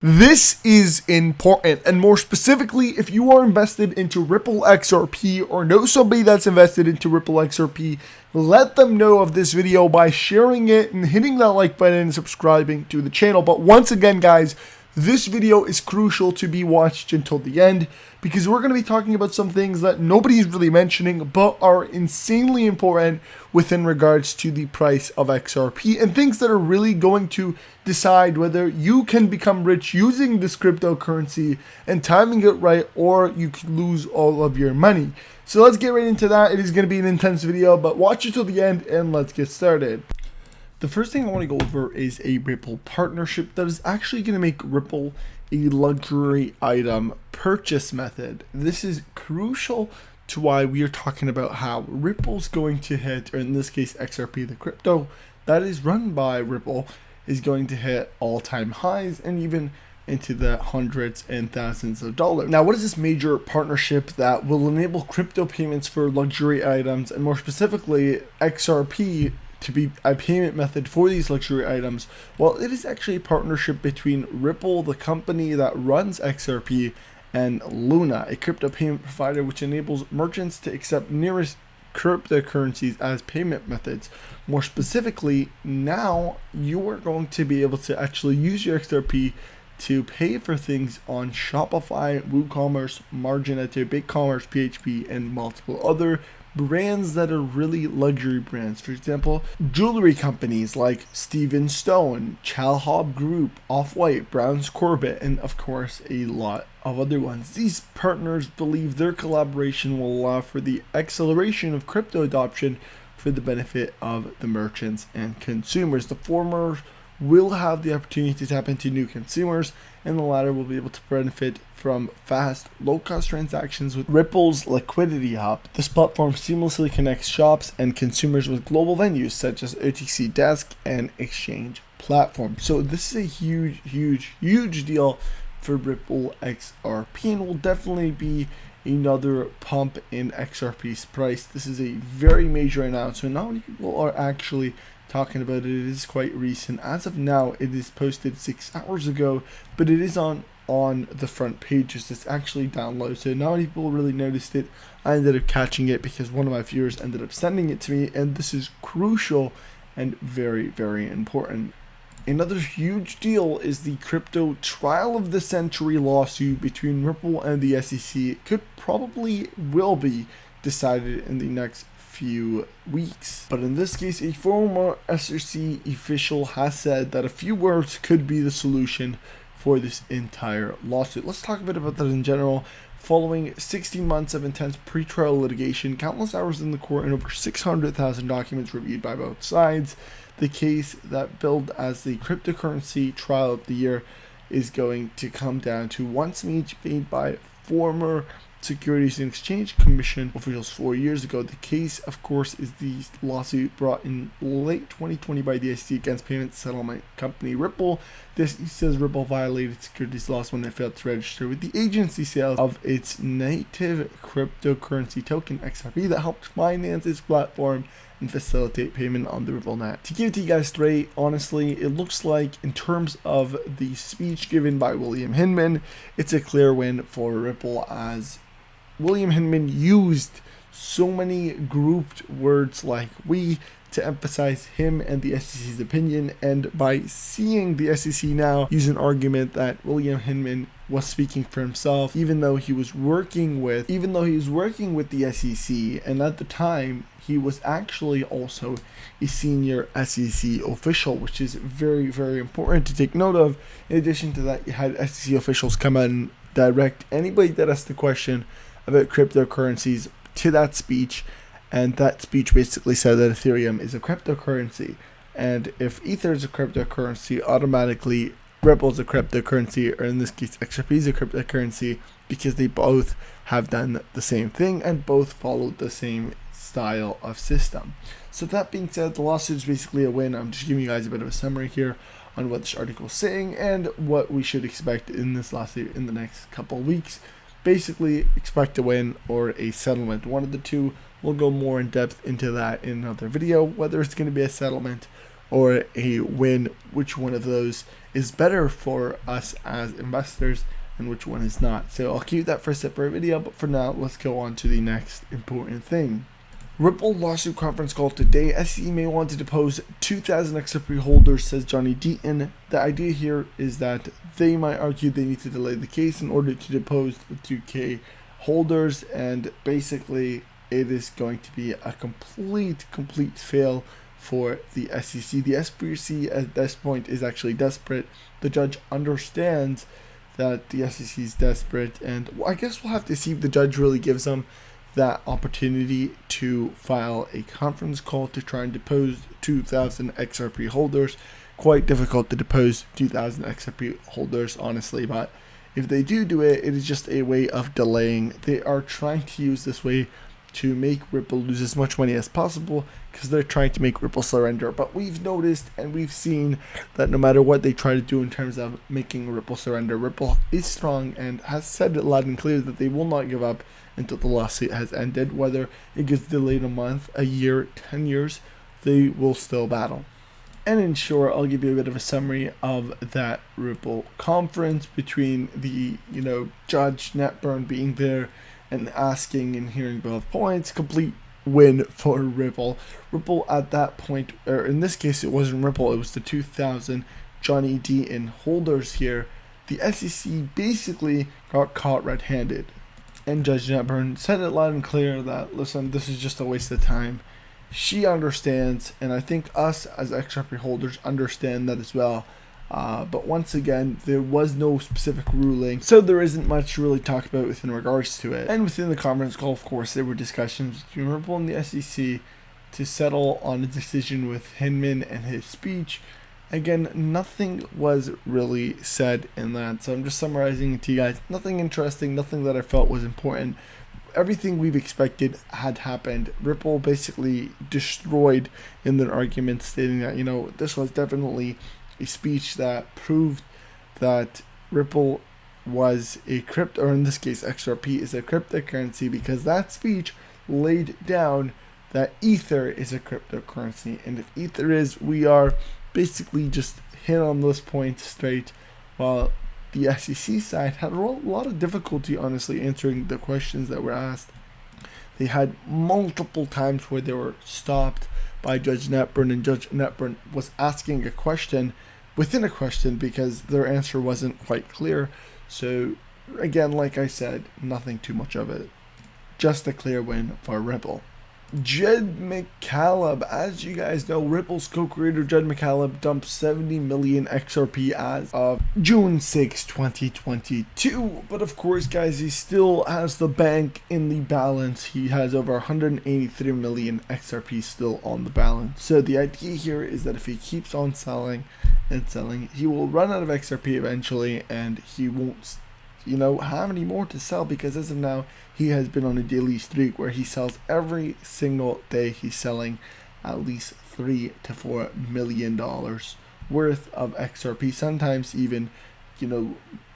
This is important, and more specifically, if you are invested into Ripple XRP or know somebody that's invested into Ripple XRP, let them know of this video by sharing it and hitting that like button and subscribing to the channel. But once again, guys, this video is crucial to be watched until the end because we're going to be talking about some things that nobody's really mentioning but are insanely important within regards to the price of XRP and things that are really going to decide whether you can become rich using this cryptocurrency and timing it right, or you could lose all of your money. So let's get right into that. It is going to be an intense video, but watch it till the end and let's get started. The first thing I want to go over is a Ripple partnership that is actually going to make Ripple a luxury item purchase method. This is crucial to why we are talking about how Ripple's going to hit, or in this case XRP, the crypto that is run by Ripple, is going to hit all-time highs and even into the hundreds and thousands of dollars. Now, what is this major partnership that will enable crypto payments for luxury items, and more specifically XRP, to be a payment method for these luxury items? Well, it is actually a partnership between Ripple, the company that runs XRP, and Luna, a crypto payment provider which enables merchants to accept nearest cryptocurrencies as payment methods. More specifically, now you are going to be able to actually use your XRP to pay for things on Shopify, WooCommerce, Marginator, BigCommerce, PHP, and multiple other brands that are really luxury brands. For example, jewelry companies like Steven Stone, Chalhob Group, Off-White, Browns Corbett, and of course a lot of other ones. These partners believe their collaboration will allow for the acceleration of crypto adoption for the benefit of the merchants and consumers. The former will have the opportunity to tap into new consumers, and the latter will be able to benefit from fast, low-cost transactions with Ripple's Liquidity Hub. This platform seamlessly connects shops and consumers with global venues such as OTC Desk and exchange platforms. So this is a huge deal for Ripple XRP, and will definitely be another pump in XRP's price. This is a very major announcement. Not many people are actually talking about it. It is quite recent. As of now, it is posted 6 hours ago, but it is on the front pages. It's actually downloaded, so not many people really noticed it. I ended up catching it because one of my viewers ended up sending it to me, and this is crucial and very important. Another huge deal is the crypto trial of the century lawsuit between Ripple and the SEC. It could probably will be decided in the next few weeks, but in this case a former SEC official has said that a few words could be the solution for this entire lawsuit. Let's talk a bit about that in general. Following 16 months of intense pretrial litigation, countless hours in the court, and over 600,000 documents reviewed by both sides, the case that billed as the cryptocurrency trial of the year is going to come down to one speech made by former Securities and Exchange Commission officials 4 years ago. The case, of course, is the lawsuit brought in late 2020 by the SEC against payment settlement company Ripple. This says Ripple violated securities laws when it failed to register with the agency sales of its native cryptocurrency token XRP that helped finance its platform and facilitate payment on the Ripple net. To give it to you guys straight, honestly, it looks like in terms of the speech given by William Hinman, it's a clear win for Ripple, as William Hinman used so many grouped words like "we" to emphasize him and the SEC's opinion, and by seeing the SEC now use an argument that William Hinman was speaking for himself, even though he was working with the SEC, and at the time he was actually also a senior SEC official, which is very important to take note of. In addition to that, you had SEC officials come out and direct anybody that asked the question about cryptocurrencies to that speech, and that speech basically said that Ethereum is a cryptocurrency, and if Ether is a cryptocurrency, automatically Ripple is a cryptocurrency, or in this case XRP is a cryptocurrency, because they both have done the same thing and both followed the same style of system. So that being said, the lawsuit is basically a win. I'm just giving you guys a bit of a summary here on what this article is saying and what we should expect in this lawsuit in the next couple of weeks. Basically, expect a win or a settlement, one of the two. We'll go more in depth into that in another video, whether it's going to be a settlement or a win, which one of those is better for us as investors and which one is not. So I'll keep that for a separate video, but for now, let's go on to the next important thing. Ripple lawsuit conference call today. SEC may want to depose 2,000 XRP holders, says Johnny Deaton. The idea here is that they might argue they need to delay the case in order to depose the 2K holders, and basically it is going to be a complete fail for the SEC. The SEC at this point is actually desperate. The judge understands that the SEC is desperate, and I guess we'll have to see if the judge really gives them that opportunity to file a conference call to try and depose 2,000 XRP holders. Quite difficult to depose 2,000 XRP holders, honestly, but if they do it, it is just a way of delaying. They are trying to use this way to make Ripple lose as much money as possible because they're trying to make Ripple surrender. But we've noticed and we've seen that no matter what they try to do in terms of making Ripple surrender, Ripple is strong and has said it loud and clear that they will not give up until the lawsuit has ended. Whether it gets delayed a month, a year, 10 years, they will still battle. And in short, I'll give you a bit of a summary of that Ripple conference between the, Judge Netburn being there and asking and hearing both points. Complete win for Ripple. Ripple at that point, or in this case, it wasn't Ripple, it was the 2,000 Johnny Deaton holders here. The SEC basically got caught red-handed. And Judge Netburn said it loud and clear that, listen, this is just a waste of time. She understands, and I think us as XRP holders understand that as well. But once again, there was no specific ruling, so there isn't much to really talk about within regards to it. And within the conference call, of course, there were discussions between Ripple and the SEC to settle on a decision with Hinman and his speech. Again, nothing was really said in that, so I'm just summarizing it to you guys. Nothing interesting, nothing that I felt was important. Everything we've expected had happened. Ripple basically destroyed in their argument, stating that, this was definitely a speech that proved that Ripple was a crypto, or in this case XRP is a cryptocurrency, because that speech laid down that Ether is a cryptocurrency, and if Ether is, we are basically just hit on those points straight, while the SEC side had a lot of difficulty, honestly, answering the questions that were asked. They had multiple times where they were stopped by Judge Netburn, and Judge Netburn was asking a question within a question because their answer wasn't quite clear. So again, like I said, nothing too much of it. Just a clear win for Ripple. Jed McCaleb, as you guys know, Ripple's co-creator Jed McCaleb dumped 70 million XRP as of June 6, 2022. But of course, guys, he still has the bank in the balance. He has over 183 million XRP still on the balance. So the idea here is that if he keeps on selling and selling, he will run out of XRP eventually, and he won't have any more to sell, because as of now he has been on a daily streak where he sells every single day. He's selling at least $3 to $4 million worth of XRP, sometimes even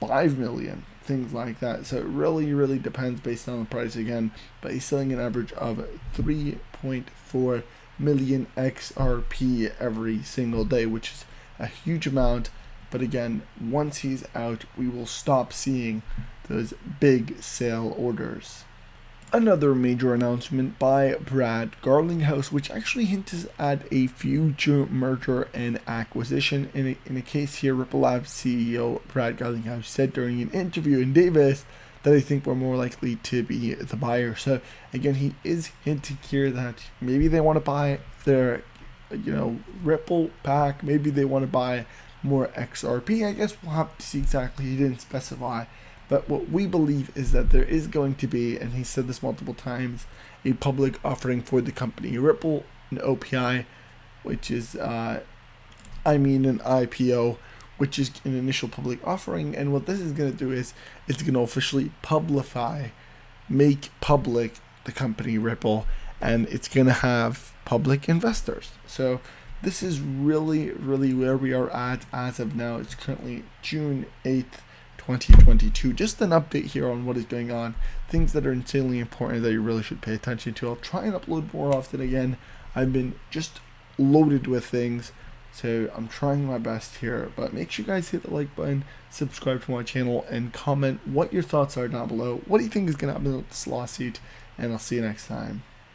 5 million, things like that. So it really depends based on the price again, but he's selling an average of 3.4 million XRP every single day, which is a huge amount. But again, once he's out, we will stop seeing those big sale orders. Another major announcement by Brad Garlinghouse, which actually hints at a future merger and acquisition. In a case here, Ripple Labs CEO Brad Garlinghouse said during an interview in Davis that I think we're more likely to be the buyer. So again, he is hinting here that maybe they want to buy their Ripple pack, maybe they want to buy more XRP. I guess we'll have to see exactly. He didn't specify, but what we believe is that there is going to be, and he said this multiple times, a public offering for the company Ripple, an OPI, which is an IPO, which is an initial public offering. And what this is going to do is it's going to officially make public the company Ripple, and it's going to have public investors. So this is really where we are at as of now. It's currently June 8th, 2022. Just an update here on what is going on, things that are insanely important that you really should pay attention to. I'll try and upload more often again. I've been just loaded with things, So I'm trying my best here, but make sure you guys hit the like button, subscribe to my channel, and comment what your thoughts are down below. What do you think is going to happen with this lawsuit? And I'll see you next time.